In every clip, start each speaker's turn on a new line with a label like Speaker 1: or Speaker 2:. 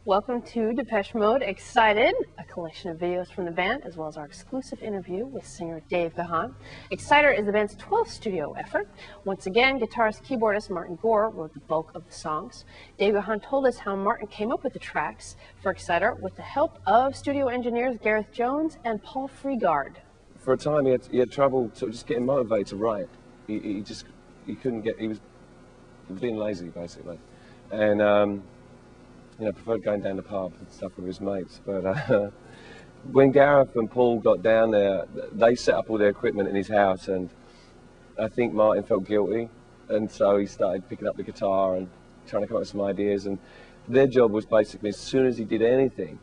Speaker 1: Welcome to Depeche Mode Excited, a collection of videos from the band, as well as our exclusive interview with singer Dave Gahan. Exciter is the band's 12th studio effort. Once again, guitarist keyboardist Martin Gore wrote the bulk of the songs. Dave Gahan told us how Martin came up with the tracks for Exciter with the help of studio engineers Gareth Jones and Paul Freegard.
Speaker 2: For a time, he had trouble sort of just getting motivated to write. He couldn't get, he was being lazy, basically. And, you know, preferred going down the pub and stuff with his mates. But when Gareth and Paul got down there, they set up all their equipment in his house, and I think Martin felt guilty, and so he started picking up the guitar and trying to come up with some ideas. And their job was basically, as soon as he did anything,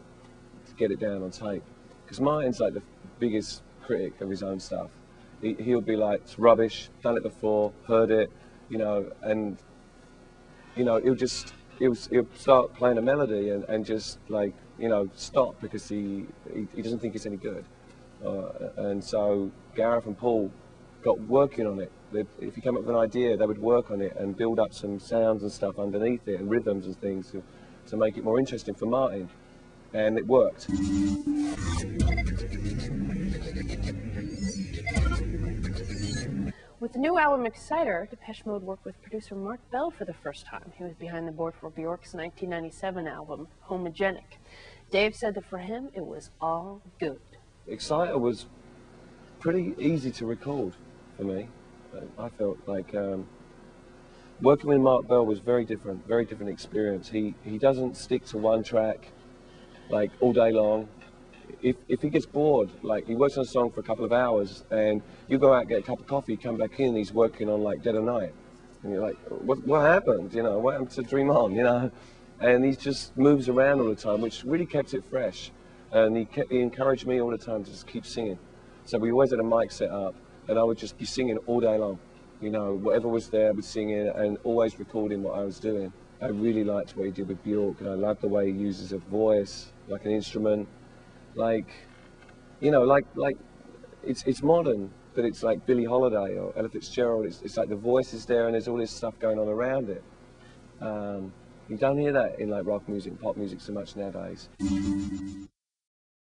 Speaker 2: to get it down on tape. Because Martin's like the biggest critic of his own stuff. He'll be like, it's rubbish, done it before, heard it, you know, and, you know, he'll start playing a melody and just, like, you know, stop because he doesn't think it's any good. And so Gareth and Paul got working on it. If you came up with an idea, they would work on it and build up some sounds and stuff underneath it and rhythms and things to make it more interesting for Martin. And it worked.
Speaker 1: With the new album Exciter, Depeche Mode worked with producer Mark Bell for the first time. He was behind the board for Bjork's 1997 album, Homogenic. Dave said that for him, it was all good.
Speaker 2: Exciter was pretty easy to record for me. I felt like working with Mark Bell was very different experience. He doesn't stick to one track like all day long. If he gets bored, like he works on a song for a couple of hours and you go out, get a cup of coffee, come back in, he's working on like Dead of Night. And you're like, what happened? You know, what happened to Dream On, you know? And he just moves around all the time, which really kept it fresh. And he encouraged me all the time to just keep singing. So we always had a mic set up and I would just be singing all day long. You know, whatever was there, I was singing and always recording what I was doing. I really liked what he did with Bjork, and I loved the way he uses a voice, like an instrument. Like, you know, like it's modern, but it's like Billie Holiday or Ella Fitzgerald. It's like the voice is there and there's all this stuff going on around it. You don't hear that in like rock music and pop music so much nowadays.